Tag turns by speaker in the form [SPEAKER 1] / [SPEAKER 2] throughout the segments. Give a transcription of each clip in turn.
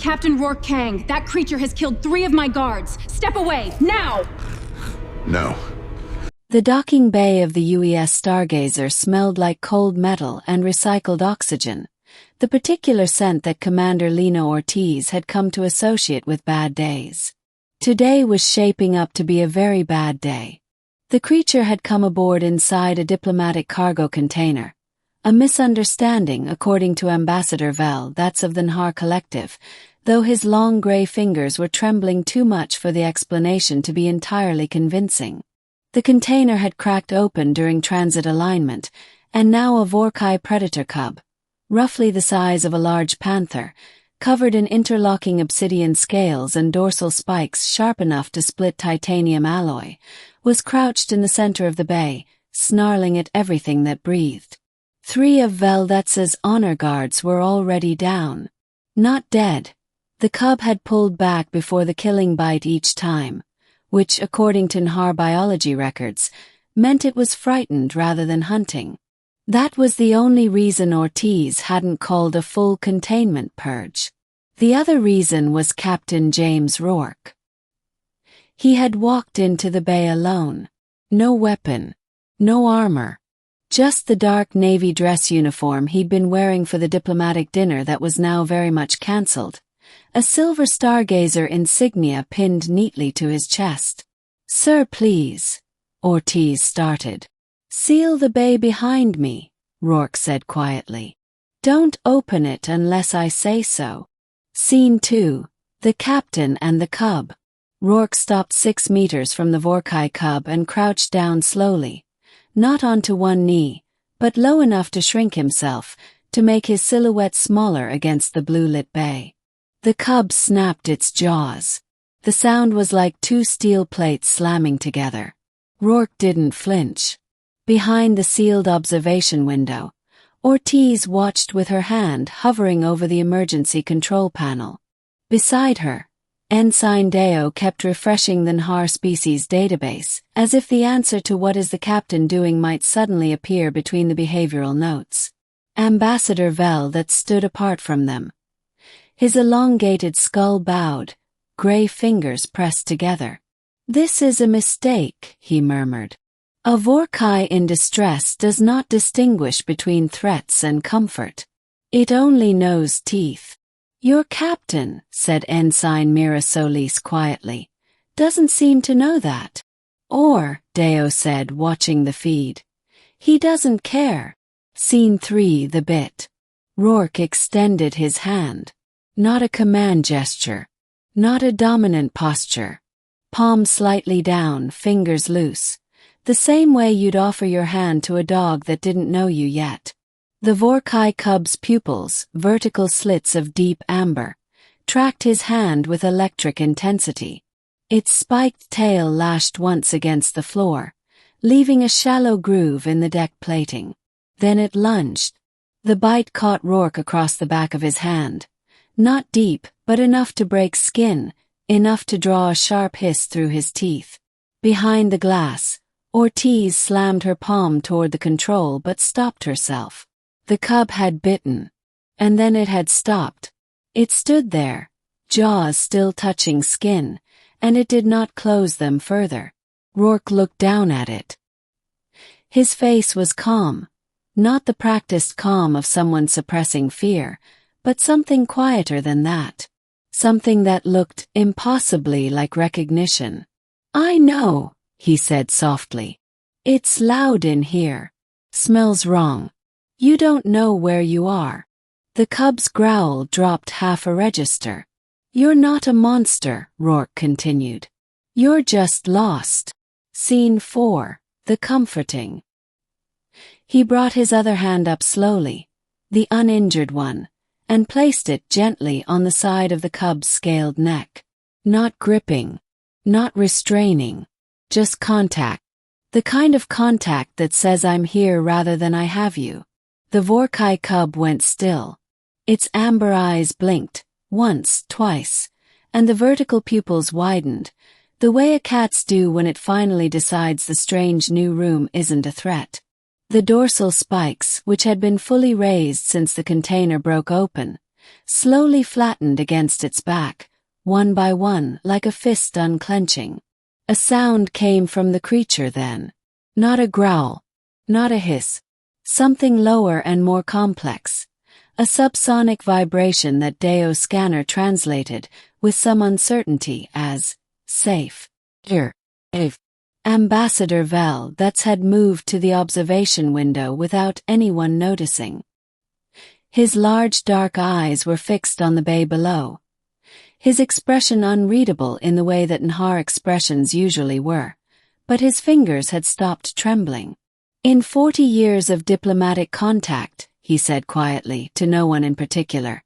[SPEAKER 1] Captain Rourke Kang, that creature has killed 3 of my guards. Step away, now!
[SPEAKER 2] No.
[SPEAKER 3] The docking bay of the UES Stargazer smelled like cold metal and recycled oxygen, the particular scent that Commander Lino Ortiz had come to associate with bad days. Today was shaping up to be a very bad day. The creature had come aboard inside a diplomatic cargo container. A misunderstanding, according to Ambassador Vel, that's of the Nharr Collective, though his long gray fingers were trembling too much for the explanation to be entirely convincing. The container had cracked open during transit alignment, and now a Vorrkai predator cub, roughly the size of a large panther, covered in interlocking obsidian scales and dorsal spikes sharp enough to split titanium alloy, was crouched in the center of the bay, snarling at everything that breathed. 3 of Veldetz's honor guards were already down. Not dead. The cub had pulled back before the killing bite each time, which, according to Nharr biology records, meant it was frightened rather than hunting. That was the only reason Ortiz hadn't called a full containment purge. The other reason was Captain James Rourke. He had walked into the bay alone. No weapon. No armor. Just the dark navy dress uniform he'd been wearing for the diplomatic dinner that was now very much cancelled. A silver Stargazer insignia pinned neatly to his chest. "Sir, please," Ortiz started. "Seal the bay behind me," Rourke said quietly. "Don't open it unless I say so." Scene 2. The Captain and the Cub. Rourke stopped 6 meters from the Vorrkai cub and crouched down slowly, not onto one knee, but low enough to shrink himself, to make his silhouette smaller against the blue-lit bay. The cub snapped its jaws. The sound was like 2 steel plates slamming together. Rourke didn't flinch. Behind the sealed observation window, Ortiz watched with her hand hovering over the emergency control panel. Beside her, Ensign Deo kept refreshing the Nharr species database, as if the answer to what is the captain doing might suddenly appear between the behavioral notes. Ambassador Vel that stood apart from them. His elongated skull bowed, gray fingers pressed together. "This is a mistake," he murmured. "A Vorrkai in distress does not distinguish between threats and comfort. It only knows teeth." "Your captain," said Ensign Mira Solis quietly, "doesn't seem to know that." "Or," Deo said, watching the feed, "he doesn't care." Scene 3. The bit. Rourke extended his hand. Not a command gesture. Not a dominant posture. Palm slightly down, fingers loose. The same way you'd offer your hand to a dog that didn't know you yet. The Vorrkai cub's pupils, vertical slits of deep amber, tracked his hand with electric intensity. Its spiked tail lashed once against the floor, leaving a shallow groove in the deck plating. Then it lunged. The bite caught Rourke across the back of his hand. Not deep, but enough to break skin, enough to draw a sharp hiss through his teeth. Behind the glass, Ortiz slammed her palm toward the control but stopped herself. The cub had bitten. And then it had stopped. It stood there, jaws still touching skin, and it did not close them further. Rourke looked down at it. His face was calm. Not the practiced calm of someone suppressing fear, but something quieter than that. Something that looked impossibly like recognition. "I know," he said softly. "It's loud in here. Smells wrong. You don't know where you are." The cub's growl dropped half a register. "You're not a monster," Rourke continued. "You're just lost." Scene 4. The Comforting. He brought his other hand up slowly, the uninjured one, and placed it gently on the side of the cub's scaled neck. Not gripping. Not restraining. Just contact. The kind of contact that says I'm here rather than I have you. The Vorrkai cub went still. Its amber eyes blinked, once, twice, and the vertical pupils widened, the way a cat's do when it finally decides the strange new room isn't a threat. The dorsal spikes, which had been fully raised since the container broke open, slowly flattened against its back, one by one, like a fist unclenching. A sound came from the creature then. Not a growl, not a hiss. Something lower and more complex. A subsonic vibration that Deo's scanner translated, with some uncertainty, as safe. Here. If. Ambassador Valdez had moved to the observation window without anyone noticing. His large dark eyes were fixed on the bay below, his expression unreadable in the way that Nharr expressions usually were, but his fingers had stopped trembling. "In 40 years of diplomatic contact," he said quietly, to no one in particular,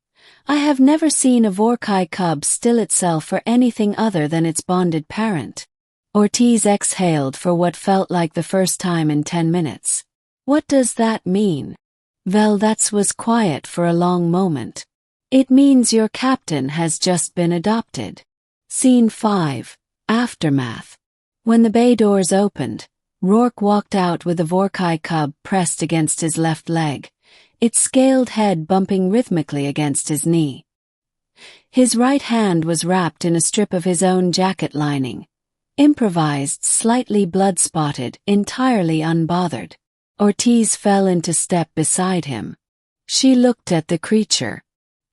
[SPEAKER 3] "I have never seen a Vorrkai cub still itself for anything other than its bonded parent." Ortiz exhaled for what felt like the first time in 10 minutes. "What does that mean?" Valdez was quiet for a long moment. "It means your captain has just been adopted." Scene 5. Aftermath. When the bay doors opened, Rourke walked out with the Vorrkai cub pressed against his left leg, its scaled head bumping rhythmically against his knee. His right hand was wrapped in a strip of his own jacket lining, improvised, slightly blood-spotted, entirely unbothered. Ortiz fell into step beside him. She looked at the creature.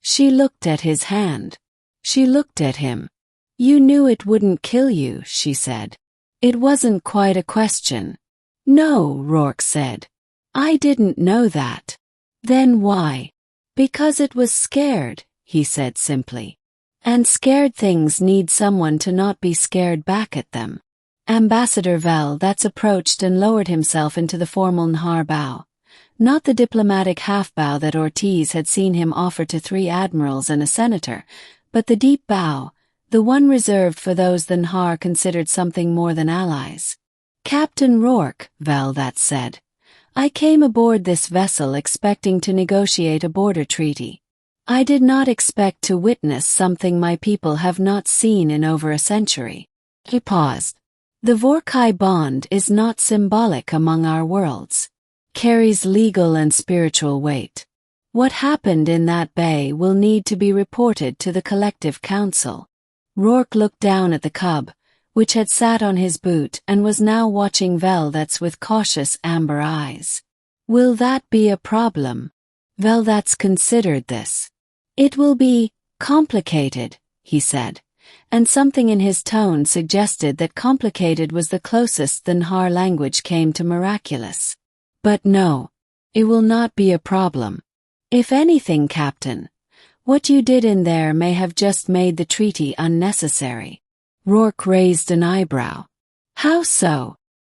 [SPEAKER 3] She looked at his hand. She looked at him. "You knew it wouldn't kill you," she said. "It wasn't quite a question." "No," Rourke said. "I didn't know that." "Then why?" "Because it was scared," he said simply. "And scared things need someone to not be scared back at them." Ambassador Valdez approached and lowered himself into the formal Nharr bow. Not the diplomatic half-bow that Ortiz had seen him offer to 3 admirals and a senator, but the deep bow, the one reserved for those the Nharr considered something more than allies. "Captain Rourke," Valdez said, "I came aboard this vessel expecting to negotiate a border treaty. I did not expect to witness something my people have not seen in over a century." He paused. "The Vorrkai bond is not symbolic among our worlds. Carries legal and spiritual weight. What happened in that bay will need to be reported to the Collective Council." Rourke looked down at the cub, which had sat on his boot and was now watching Valdez with cautious amber eyes. "Will that be a problem?" Valdez considered this. "It will be complicated," he said, and something in his tone suggested that complicated was the closest the Nharr language came to miraculous. "But no, it will not be a problem. If anything, Captain, what you did in there may have just made the treaty unnecessary." Rourke raised an eyebrow. "How so?"